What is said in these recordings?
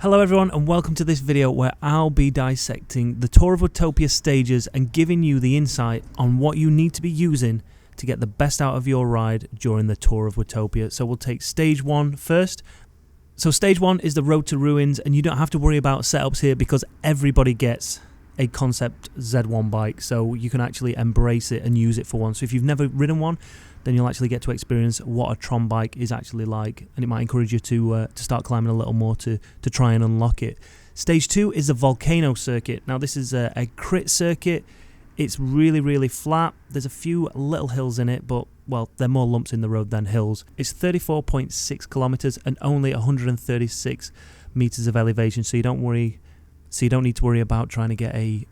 Hello everyone and welcome to this video where I'll be dissecting the Tour of Watopia stages and giving you the insight on what you need to be using to get the best out of your ride during the Tour of Watopia. So we'll take stage 1 first. So stage 1 is the Road to Ruins, and you don't have to worry about setups here because everybody gets a concept Z1 bike, so you can actually embrace it and use it for one. So if you've never ridden one, then you'll actually get to experience what a Tron bike is actually like, and it might encourage you to start climbing a little more to try and unlock it. Stage 2 is the Volcano Circuit. Now this is a crit circuit. It's really flat. There's a few little hills in it, but well, they're more lumps in the road than hills. It's 34.6 kilometers and only 136 meters of elevation, so you don't need to worry about trying to get a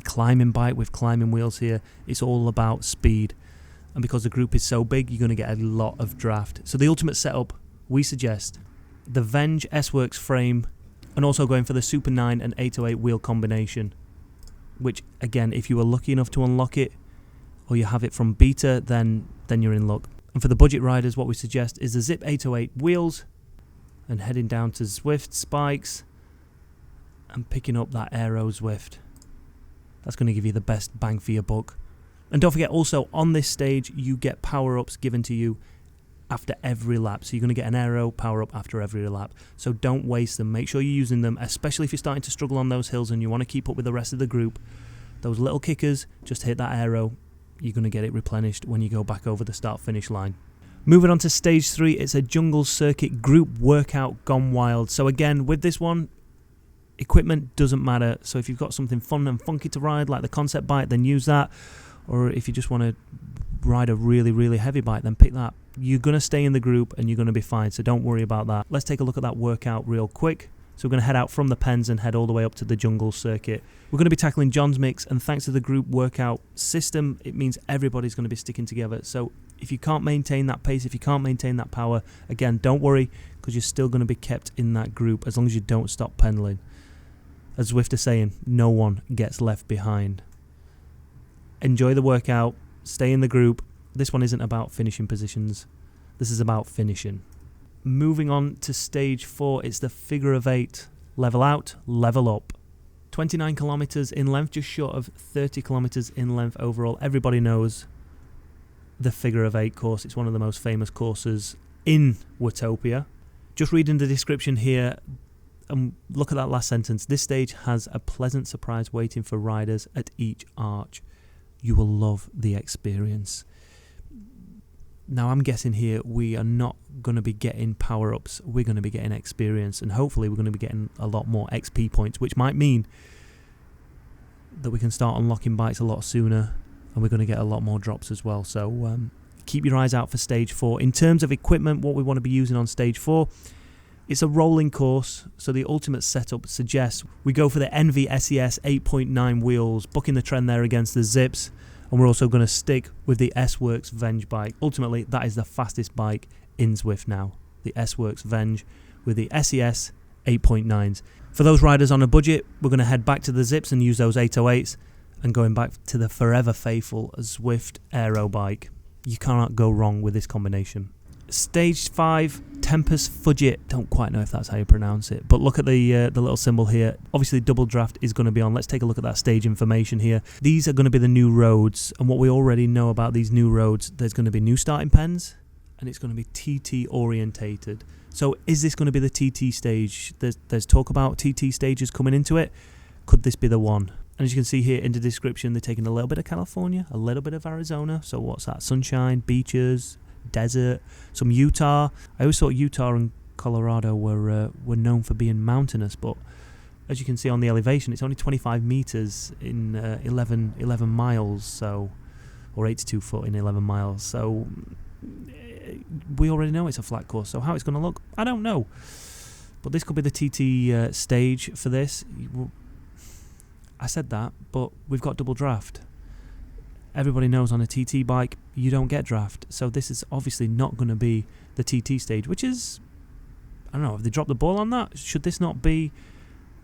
climbing bike with climbing wheels here. It's all about speed. And because the group is so big, you're going to get a lot of draft. So the ultimate setup, we suggest the Venge S-Works frame and also going for the Super 9 and 808 wheel combination, which again, if you were lucky enough to unlock it or you have it from beta, then you're in luck. And for the budget riders, what we suggest is the Zip 808 wheels and heading down to Zwift spikes and picking up that Aero Zwift. That's going to give you the best bang for your buck. And don't forget, also on this stage you get power-ups given to you after every lap. So you're going to get an aero power-up after every lap. So don't waste them. Make sure you're using them, especially if you're starting to struggle on those hills and you want to keep up with the rest of the group. Those little kickers, just hit that aero. You're going to get it replenished when you go back over the start-finish line. Moving on to stage 3, it's a jungle circuit group workout gone wild. So again, with this one, equipment doesn't matter. So if you've got something fun and funky to ride, like the concept bike, then use that. Or if you just want to ride a really heavy bike, then pick that. You're going to stay in the group and you're going to be fine, so don't worry about that. Let's take a look at that workout real quick. So we're going to head out from the pens and head all the way up to the jungle circuit. We're going to be tackling John's mix, and thanks to the group workout system, it means everybody's going to be sticking together. So if you can't maintain that pace, if you can't maintain that power, again, don't worry, because you're still going to be kept in that group as long as you don't stop pedaling. As Zwift is saying, no one gets left behind. Enjoy the workout, stay in the group. This one isn't about finishing positions. This is about finishing. Moving on to stage 4, it's the figure of 8. Level out, level up. 29 kilometers in length, just short of 30 kilometers in length overall. Everybody knows the figure of 8 course. It's one of the most famous courses in Watopia. Just reading the description here, and look at that last sentence. This stage has a pleasant surprise waiting for riders at each arch. You will love the experience. Now I'm guessing here we are not going to be getting power-ups, we're going to be getting experience, and hopefully we're going to be getting a lot more XP points, which might mean that we can start unlocking bikes a lot sooner, and we're going to get a lot more drops as well. So keep your eyes out for stage 4. In terms of equipment, what we want to be using on stage 4, it's a rolling course, so the ultimate setup suggests we go for the NV SES 8.9 wheels, bucking the trend there against the Zips, and we're also going to stick with the S-Works Venge bike. Ultimately, that is the fastest bike in Zwift now, the S-Works Venge with the SES 8.9s. For those riders on a budget, we're going to head back to the Zips and use those 808s, and going back to the forever faithful Zwift Aero bike. You cannot go wrong with this combination. Stage 5, Tempus Fugit. Don't quite know if that's how you pronounce it, but look at the little symbol here. Obviously double draft is going to be on. Let's take a look at that stage information here. These are going to be the new roads, and what we already know about these new roads, there's going to be new starting pens and it's going to be TT orientated. So is this going to be the TT stage? There's talk about TT stages coming into it. Could this be the one? And as you can see here in the description, they're taking a little bit of California, a little bit of Arizona. So what's that? Sunshine, beaches, desert, some Utah. I always thought Utah and Colorado were known for being mountainous, but as you can see on the elevation, it's only 25 meters in 11 miles, so, or 82 foot in 11 miles. So we already know it's a flat course. So how it's going to look, I don't know. But this could be the TT stage for this. I said that, but we've got double draft. Everybody knows on a TT bike you don't get draft, so this is obviously not going to be the TT stage, which is, I don't know, have they dropped the ball on that? Should this not be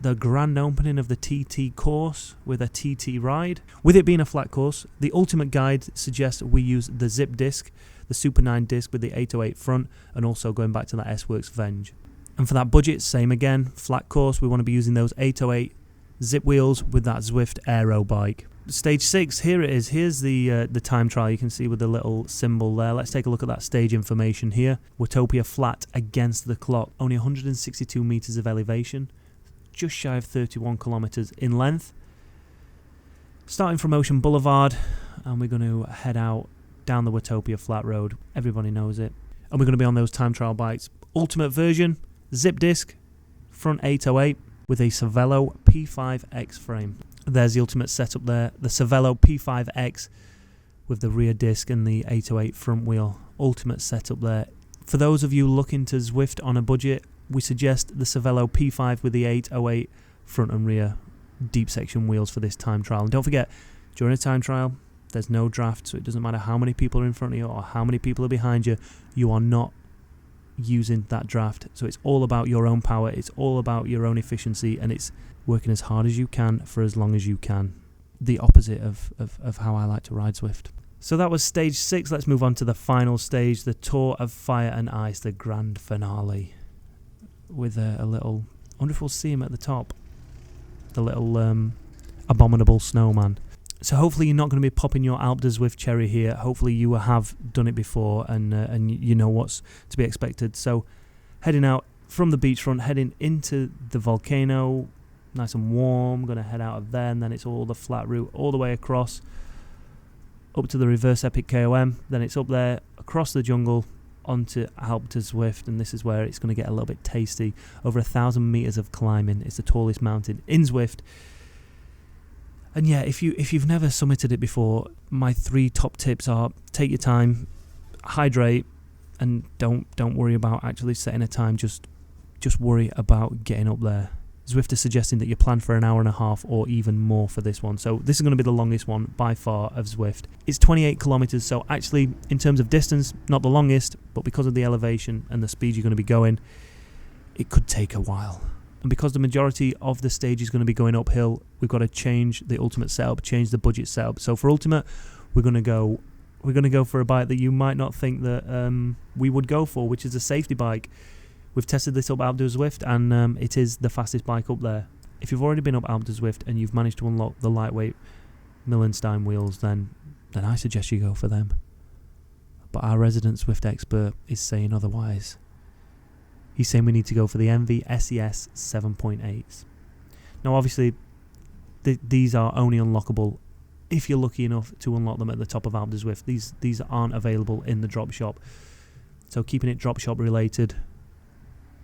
the grand opening of the TT course with a TT ride? With it being a flat course, the ultimate guide suggests we use the Zip disc, the Super 9 disc with the 808 front, and also going back to that S-Works Venge. And for that budget, same again, flat course, we want to be using those 808 zip wheels with that Zwift aero bike. Stage 6, here it is. Here's the time trial you can see with the little symbol there. Let's take a look at that stage information here. Watopia flat against the clock. Only 162 meters of elevation. Just shy of 31 kilometers in length. Starting from Ocean Boulevard, and we're going to head out down the Watopia flat road. Everybody knows it. And we're going to be on those time trial bikes. Ultimate version, zip disc, front 808 with a Cervelo P5X frame. There's the ultimate setup there. The Cervelo P5X with the rear disc and the 808 front wheel. Ultimate setup there. For those of you looking to Zwift on a budget, we suggest the Cervelo P5 with the 808 front and rear deep section wheels for this time trial. And don't forget, during a time trial, there's no draft, so it doesn't matter how many people are in front of you or how many people are behind you. You are not using that draft. So it's all about your own power. It's all about your own efficiency, and it's working as hard as you can for as long as you can. The opposite of how I like to ride Zwift. So that was stage 6. Let's move on to the final stage, the Tour of Fire and Ice, the grand finale, with a little, I wonder if we'll see him at the top, the little abominable snowman. So hopefully you're not going to be popping your Alpe de Zwift cherry here. Hopefully you have done it before and you know what's to be expected. So heading out from the beachfront, heading into the volcano, nice and warm, going to head out of there, and then it's all the flat route all the way across up to the reverse epic KOM. Then it's up there across the jungle onto Alpe de Zwift, and this is where it's going to get a little bit tasty. Over 1,000 meters of climbing. It's the tallest mountain in Zwift. And yeah, if you've never summited it before, my 3 top tips are: take your time, hydrate, and don't worry about actually setting a time. Just worry about getting up there. Zwift is suggesting that you plan for an hour and a half or even more for this one. So this is going to be the longest one by far of Zwift. It's 28 kilometers, so actually in terms of distance, not the longest, but because of the elevation and the speed you're going to be going, it could take a while. And because the majority of the stage is going to be going uphill, we've got to change the ultimate setup, change the budget setup. So for ultimate, we're going to go for a bike that you might not think that we would go for, which is a safety bike. We've tested this up Alpe de Zwift, and it is the fastest bike up there. If you've already been up Alpe de Zwift and you've managed to unlock the lightweight Millenstein wheels, then I suggest you go for them. But our resident Zwift expert is saying otherwise. He's saying we need to go for the MV SES 7.8s. Now, obviously, these are only unlockable if you're lucky enough to unlock them at the top of Alpe de Zwift. These aren't available in the drop shop. So keeping it drop shop related,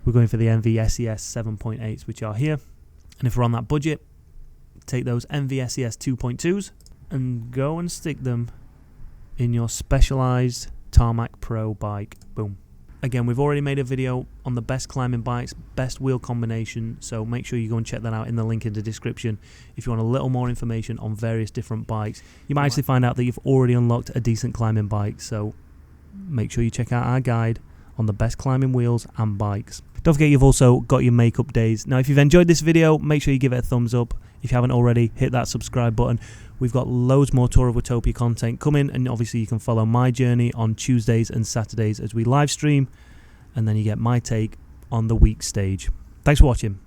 we're going for the MV SES 7.8s, which are here. And if we're on that budget, take those MV SES 2.2s and go and stick them in your Specialized Tarmac Pro bike. Boom. Again, we've already made a video on the best climbing bikes, best wheel combination, so make sure you go and check that out in the link in the description if you want a little more information on various different bikes. You might actually find out that you've already unlocked a decent climbing bike, so make sure you check out our guide on the best climbing wheels and bikes. Don't forget you've also got your makeup days. Now, if you've enjoyed this video, make sure you give it a thumbs up. If you haven't already, hit that subscribe button. We've got loads more Tour of Watopia content coming, and obviously you can follow my journey on Tuesdays and Saturdays as we live stream, and then you get my take on the week stage. Thanks for watching.